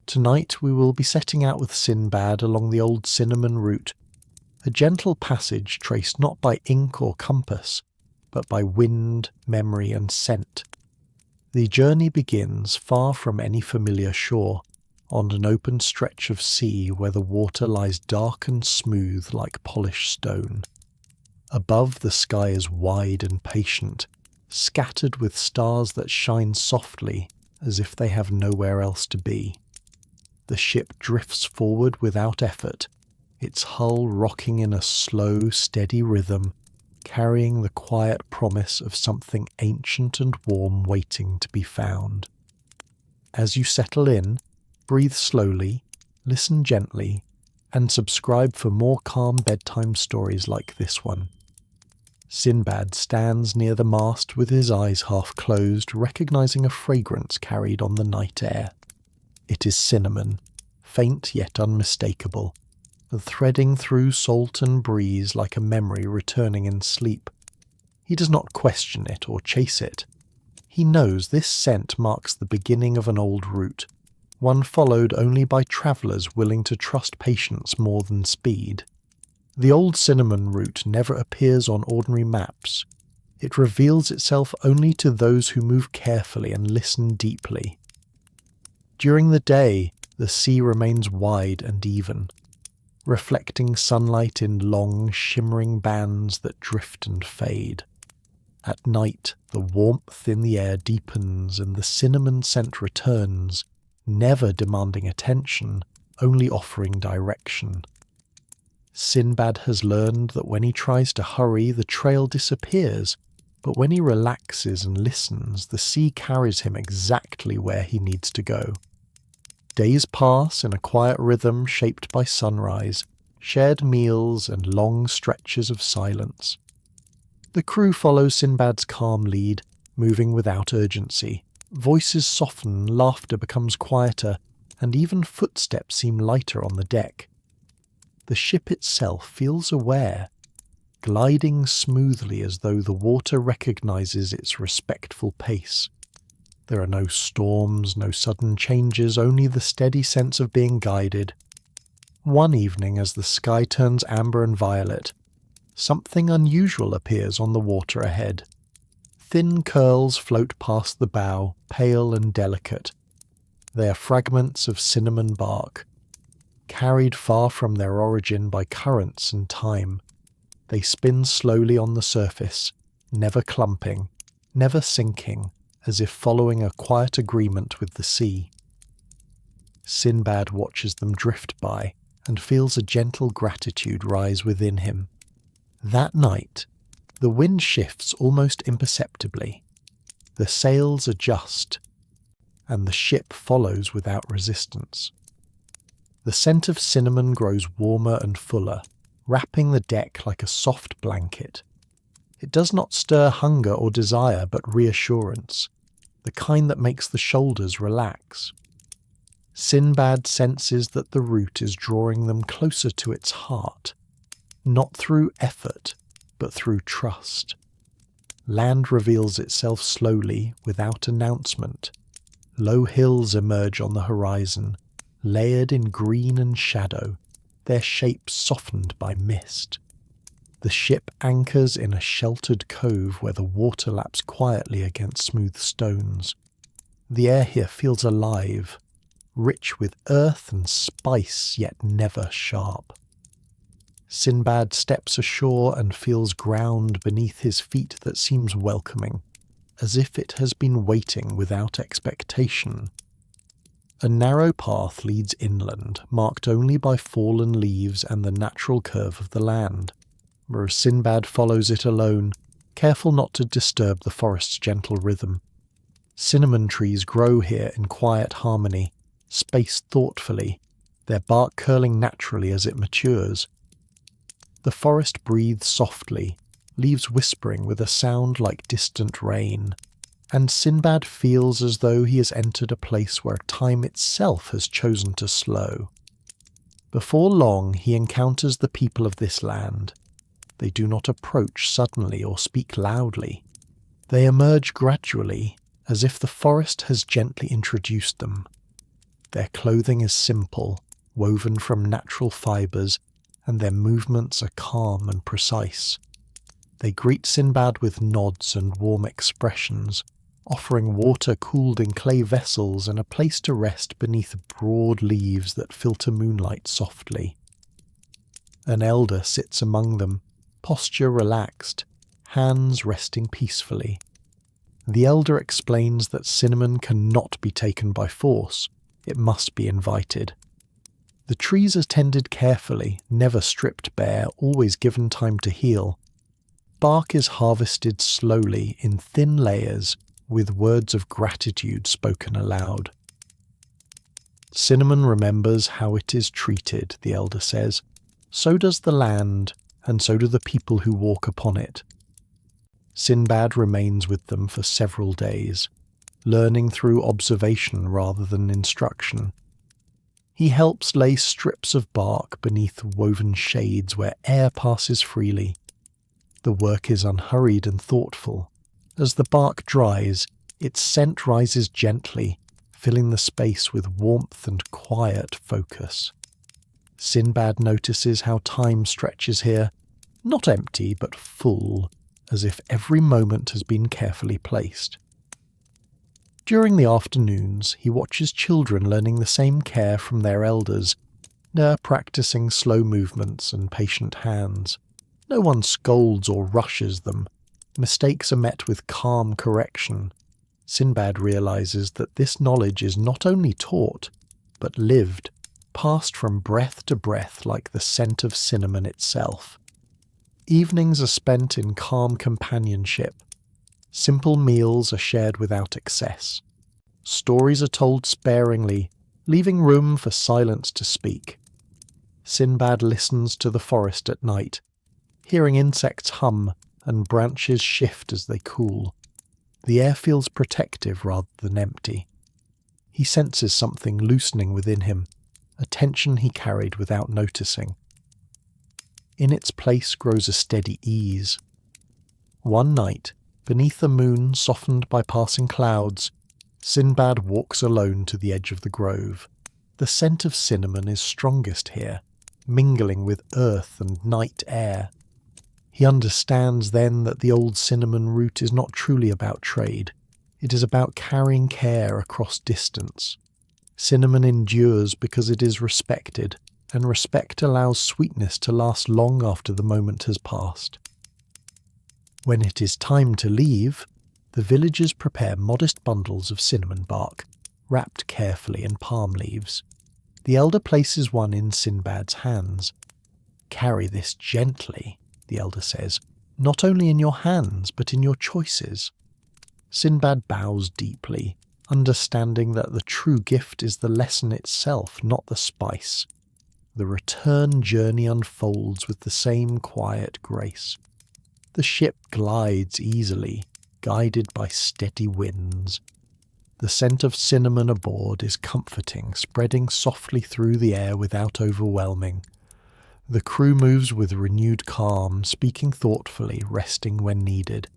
Tonight we will be setting out with Sinbad along the old cinnamon route, a gentle passage traced not by ink or compass, but by wind, memory and scent. The journey begins far from any familiar shore, on an open stretch of sea where the water lies dark and smooth like polished stone. Above, the sky is wide and patient, scattered with stars that shine softly as if they have nowhere else to be. The ship drifts forward without effort, its hull rocking in a slow, steady rhythm, carrying the quiet promise of something ancient and warm waiting to be found. As you settle in, breathe slowly, listen gently, and subscribe for more calm bedtime stories like this one. Sinbad stands near the mast with his eyes half closed, recognizing a fragrance carried on the night air. It is cinnamon, faint yet unmistakable, threading through salt and breeze like a memory returning in sleep. He does not question it or chase it. He knows this scent marks the beginning of an old route, one followed only by travellers willing to trust patience more than speed. The old cinnamon route never appears on ordinary maps. It reveals itself only to those who move carefully and listen deeply. During the day, the sea remains wide and even, reflecting sunlight in long, shimmering bands that drift and fade. At night, the warmth in the air deepens and the cinnamon scent returns, never demanding attention, only offering direction. Sinbad has learned that when he tries to hurry, the trail disappears, but when he relaxes and listens, the sea carries him exactly where he needs to go. Days pass in a quiet rhythm shaped by sunrise, shared meals and long stretches of silence. The crew follows Sinbad's calm lead, moving without urgency. Voices soften, laughter becomes quieter, and even footsteps seem lighter on the deck. The ship itself feels aware, gliding smoothly as though the water recognizes its respectful pace. There are no storms, no sudden changes, only the steady sense of being guided. One evening, as the sky turns amber and violet, something unusual appears on the water ahead. Thin curls float past the bow, pale and delicate. They are fragments of cinnamon bark, carried far from their origin by currents and time. They spin slowly on the surface, never clumping, never sinking, as if following a quiet agreement with the sea. Sinbad watches them drift by and feels a gentle gratitude rise within him. That night, the wind shifts almost imperceptibly. The sails adjust, and the ship follows without resistance. The scent of cinnamon grows warmer and fuller, wrapping the deck like a soft blanket. It does not stir hunger or desire, but reassurance, the kind that makes the shoulders relax. Sinbad senses that the route is drawing them closer to its heart, not through effort, but through trust. Land reveals itself slowly, without announcement. Low hills emerge on the horizon, layered in green and shadow, their shapes softened by mist. The ship anchors in a sheltered cove where the water laps quietly against smooth stones. The air here feels alive, rich with earth and spice, yet never sharp. Sinbad steps ashore and feels ground beneath his feet that seems welcoming, as if it has been waiting without expectation. A narrow path leads inland, marked only by fallen leaves and the natural curve of the land, whereas Sinbad follows it alone, careful not to disturb the forest's gentle rhythm. Cinnamon trees grow here in quiet harmony, spaced thoughtfully, their bark curling naturally as it matures. The forest breathes softly, leaves whispering with a sound like distant rain, and Sinbad feels as though he has entered a place where time itself has chosen to slow. Before long he encounters the people of this land. They do not approach suddenly or speak loudly. They emerge gradually, as if the forest has gently introduced them. Their clothing is simple, woven from natural fibres, and their movements are calm and precise. They greet Sinbad with nods and warm expressions, offering water cooled in clay vessels and a place to rest beneath broad leaves that filter moonlight softly. An elder sits among them, posture relaxed, hands resting peacefully. The elder explains that cinnamon cannot be taken by force, it must be invited. The trees are tended carefully, never stripped bare, always given time to heal. Bark is harvested slowly in thin layers, with words of gratitude spoken aloud. Cinnamon remembers how it is treated, the elder says. So does the land, and so do the people who walk upon it. Sinbad remains with them for several days, learning through observation rather than instruction. He helps lay strips of bark beneath woven shades where air passes freely. The work is unhurried and thoughtful. As the bark dries, its scent rises gently, filling the space with warmth and quiet focus. Sinbad notices how time stretches here, not empty but full, as if every moment has been carefully placed. During the afternoons, he watches children learning the same care from their elders, practicing slow movements and patient hands. No one scolds or rushes them. Mistakes are met with calm correction. Sinbad realizes that this knowledge is not only taught, but lived, passed from breath to breath like the scent of cinnamon itself. Evenings are spent in calm companionship. Simple meals are shared without excess. Stories are told sparingly, leaving room for silence to speak. Sinbad listens to the forest at night, hearing insects hum and branches shift as they cool. The air feels protective rather than empty. He senses something loosening within him, a tension he carried without noticing. In its place grows a steady ease. One night, beneath the moon softened by passing clouds, Sinbad walks alone to the edge of the grove. The scent of cinnamon is strongest here, mingling with earth and night air. He understands then that the old cinnamon root is not truly about trade. It is about carrying care across distance. Cinnamon endures because it is respected, and respect allows sweetness to last long after the moment has passed. When it is time to leave, the villagers prepare modest bundles of cinnamon bark, wrapped carefully in palm leaves. The elder places one in Sinbad's hands. "Carry this gently," the elder says, "not only in your hands, but in your choices." Sinbad bows deeply, understanding that the true gift is the lesson itself, not the spice. The return journey unfolds with the same quiet grace. The ship glides easily, guided by steady winds. The scent of cinnamon aboard is comforting, spreading softly through the air without overwhelming. The crew moves with renewed calm, speaking thoughtfully, resting when needed.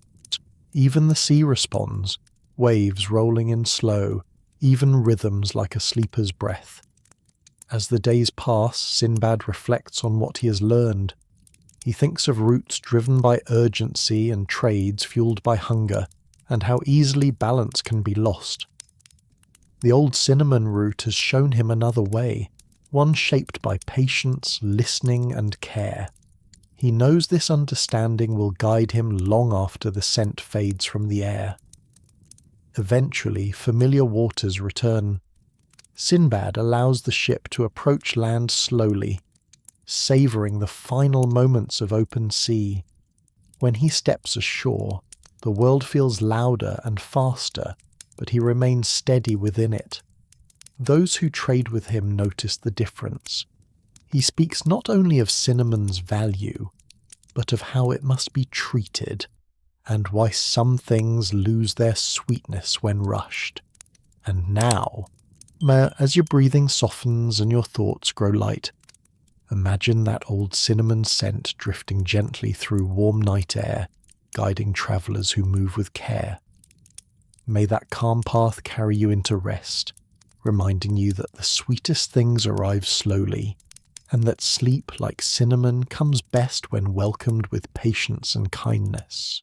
Even the sea responds, waves rolling in slow, even rhythms like a sleeper's breath. As the days pass, Sinbad reflects on what he has learned. He thinks of routes driven by urgency and trades fueled by hunger, and how easily balance can be lost. The old cinnamon route has shown him another way, one shaped by patience, listening, and care. He knows this understanding will guide him long after the scent fades from the air. Eventually, familiar waters return. Sinbad allows the ship to approach land slowly, savouring the final moments of open sea. When he steps ashore, the world feels louder and faster, but he remains steady within it. Those who trade with him notice the difference. He speaks not only of cinnamon's value, but of how it must be treated, and why some things lose their sweetness when rushed. And now, as your breathing softens and your thoughts grow light, imagine that old cinnamon scent drifting gently through warm night air, guiding travellers who move with care. May that calm path carry you into rest, reminding you that the sweetest things arrive slowly, and that sleep, like cinnamon, comes best when welcomed with patience and kindness.